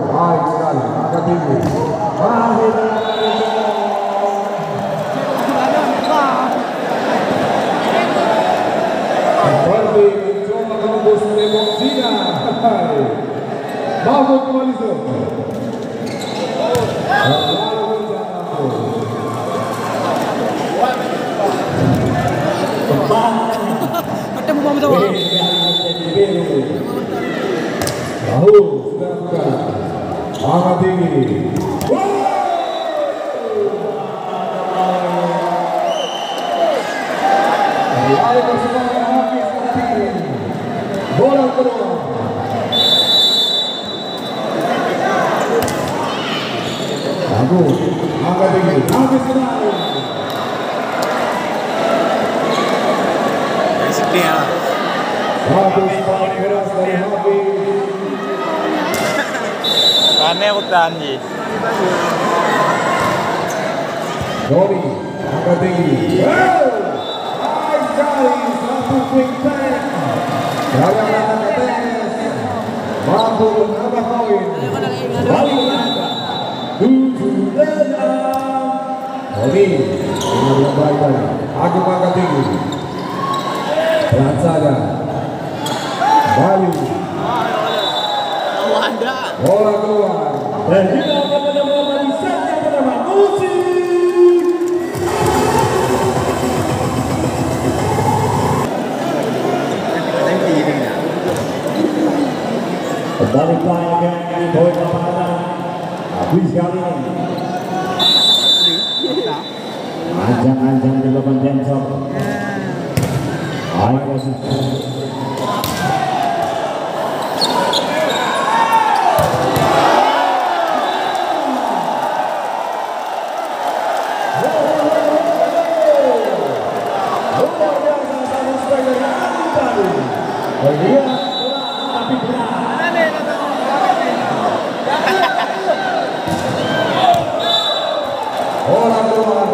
Baik sekali, angkat tinggi. Seperti mencoba menembus tembok Cina. Mahmud kembali itu. Ketemu bom sama. Tahu sudah bukan. Angkat tinggi. Lalu persembahan habis tinggi. Bola kedua. Bagus. Angkat tinggi. Habis kembali. Setia. Satu serangan keras dari Hafiz. Aneh utanji. Doni, angkat tinggi. Baik sekali, satu quick time. Jangan tes. Mampu menambah poin. Balik menambah. 7-6. Doni, dengan baik tadi. Agung angkat tinggi. Pelan saja. Bayu. Bola keluar. Dan kita akan menemukan set yang pertama. Musik. Kembali pelayan di poin pertahanan. Habis kali ini. Anjang-anjang di depan Jansop. Baik kasih. Bola keluar,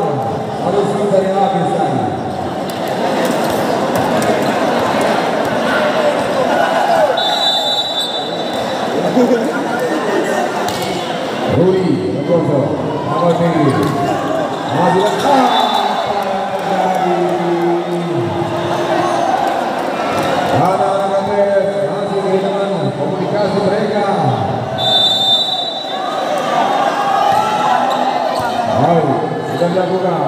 harus dari habis lagi. Rudi, Rekoso, awal tinggi, masih masih kehilangan komunikasi mereka. Baik, sudah dilakukan.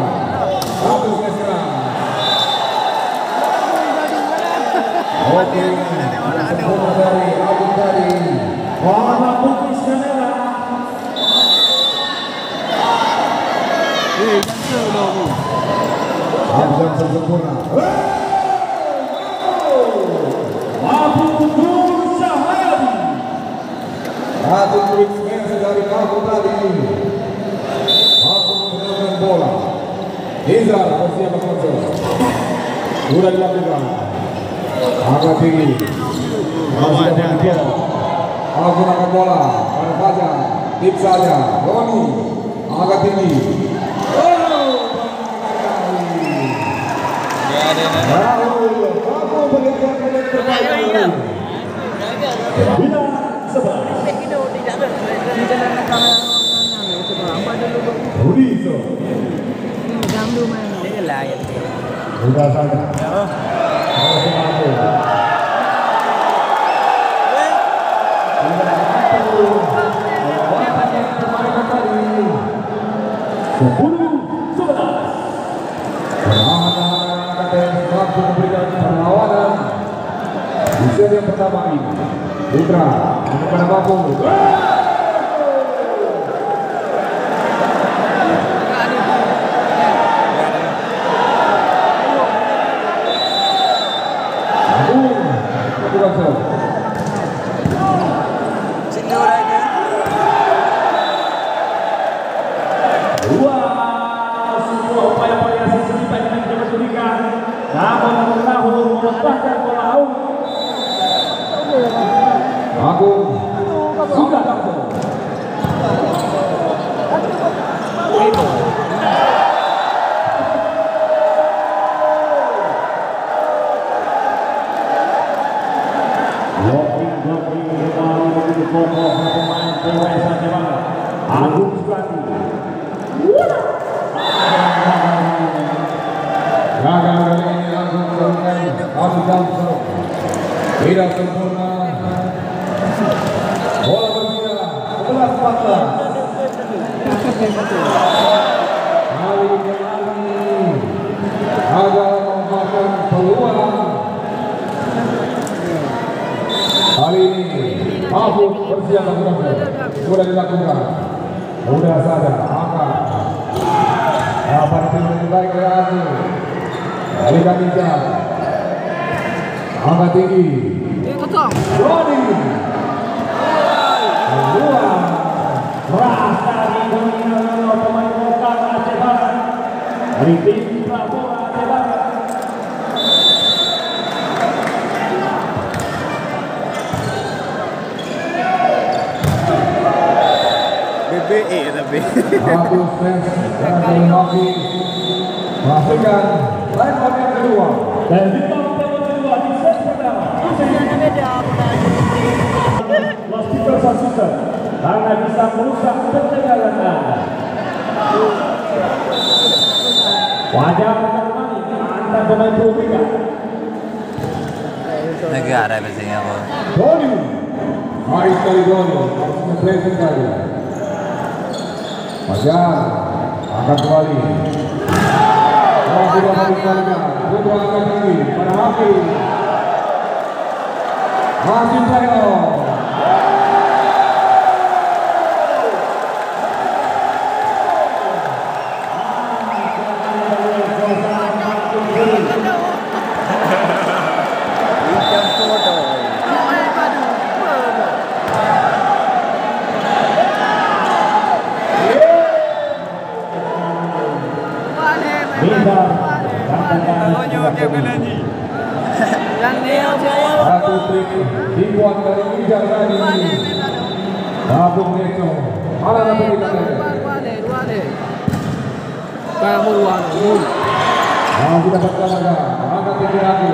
Bagus serang. Oke, sempurna dari Agung tadi. Warna putih kamera. Agung sempurna. Agung Syahadi. Satu quick smash dari Agung tadi. Bola. Izar bersiap kontrol. Sudah dilakukan. Angkat tinggi. Masih dapat dia. Menggunakan bola. Pada Fajar. Tip saja. Roni. Angkat tinggi. Rahul. Kamu berikan menit terbaik. Bina sebelah. Rudi so. Sudah saja. Harus mampu. Mampu memberikan perlawanan di set yang pertama ini. Putra kepada mampu. Agung sudah tampil. Tidak sempurna. Bola berpindah 11-14. Kali ini agak memanfaatkan peluang. Kali ini Mahfud bersiap sudah dilakukan. Sudah sadar angkat. Apa itu lebih baik oleh Azul. Balikan bijak. Angkat tinggi. Roni. Keluar. Merasa didominasi pemain lokal Aceh Barat. Dari tim Prabowo Aceh Barat. BBE tapi. Agus Fens dan Maki memastikan line up yang kedua. Dan di top kedua di set pertama. Waskita Sasuka karena bisa merusak penjagalan Anda. Wajah menemani antar pemain Publika. Negara biasanya apa? Doni, mari sekali Doni harus nge-pressing kali. Fajar akan kembali. Sudah balik kalinya. Putra akan tinggi pada Hakim. Hakim Sayo. Satu trik dibuat dari Ijaz tadi. Babung Neco. Mana dapat kita lihat? Masih dapat kalah. Angkat tinggi lagi.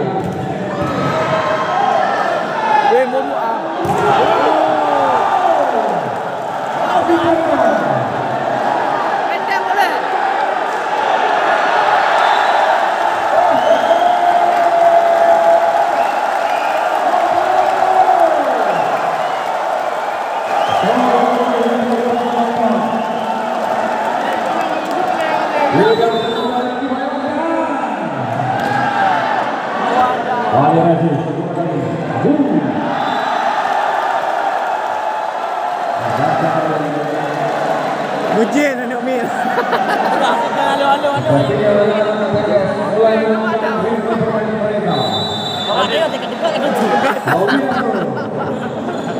Mujin anak Mir.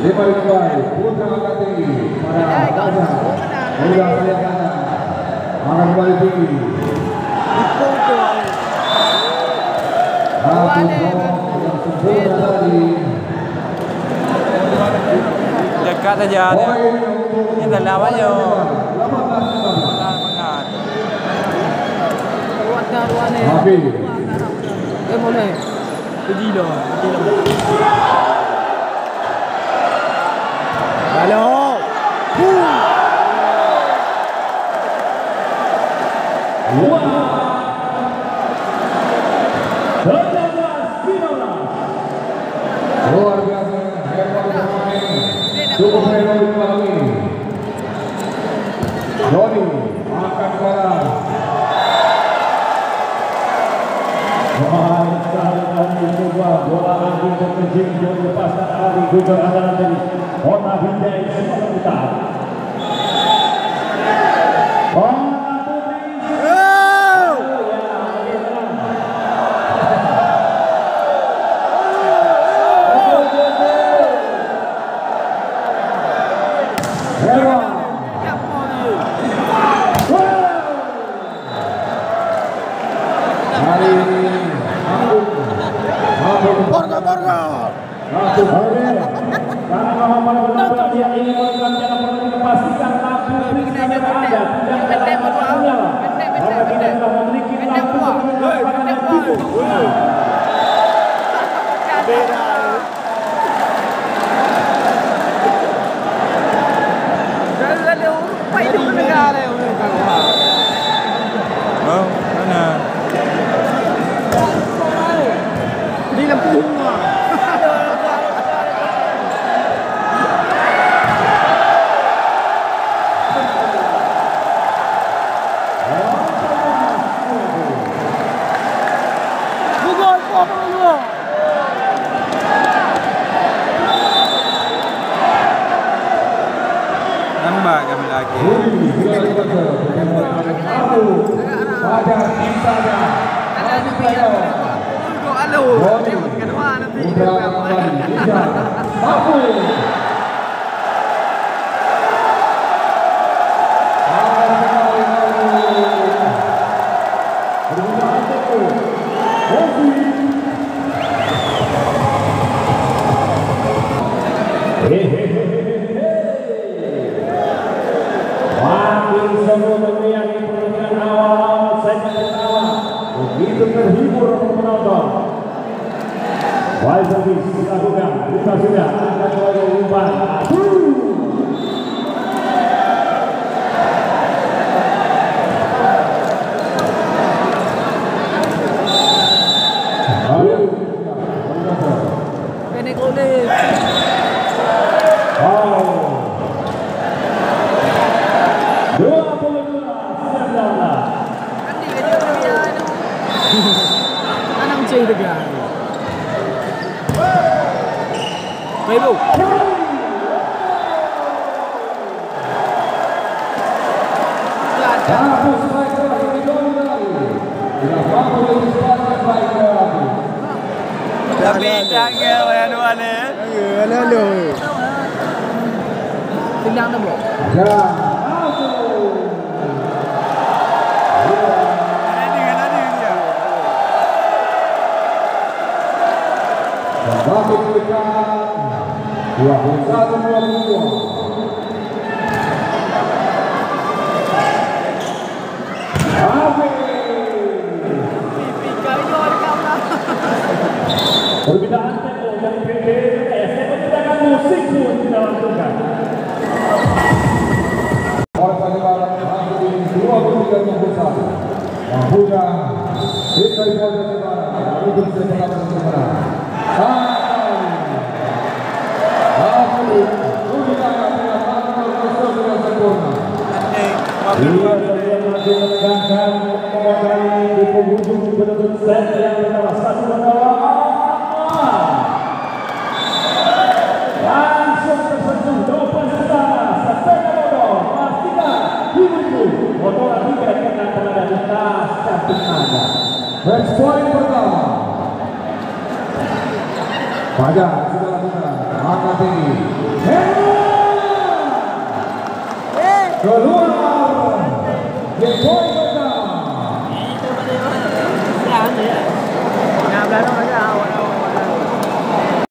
Lima kembali, Putra angkat tinggi pada Gaza. Mudah saya kanan, angkat kembali tinggi. Satu yang sempurna tadi. Dekat aja dia. Ini dalam aja. Habis. Boleh. Pergi dah. Halo. Luar biasa hebat bermain. Cukup hebat kali ini. Doni akan kalah. Wahai sekali kali coba bola angin terkencing jauh lepaskan Ali gugur andalan dari Kota Binjai Sumatera Utara. Karena Muhammad benar-benar dia ingin menangkan pertandingan Nambah kami lagi. Begitu terhibur penonton. Wide service dilakukan, kita sudah akan mulai umpan. Pendek oleh. Anong chay na gano'n? Paybo! Tapi jangan ano-ano eh. Ano? Tingnan na mo. Bakit berikan 21-22. Perbedaan tempo dari PPS menggunakan musik pun dilakukan. Warga negara Hakim 23-21. Mampunya kita di Warga Negara untuk setelah bersemangat. Dia masih menegangkan di penghujung penutup set yang pertama 1-2. Langsung tersentuh dopan pertama Satria Motor pastikan hidupku motor 3 kena penada di tas cantik nada. Match point pertama. Fajar sudah lakukan angkat tinggi. Keluar. Game point.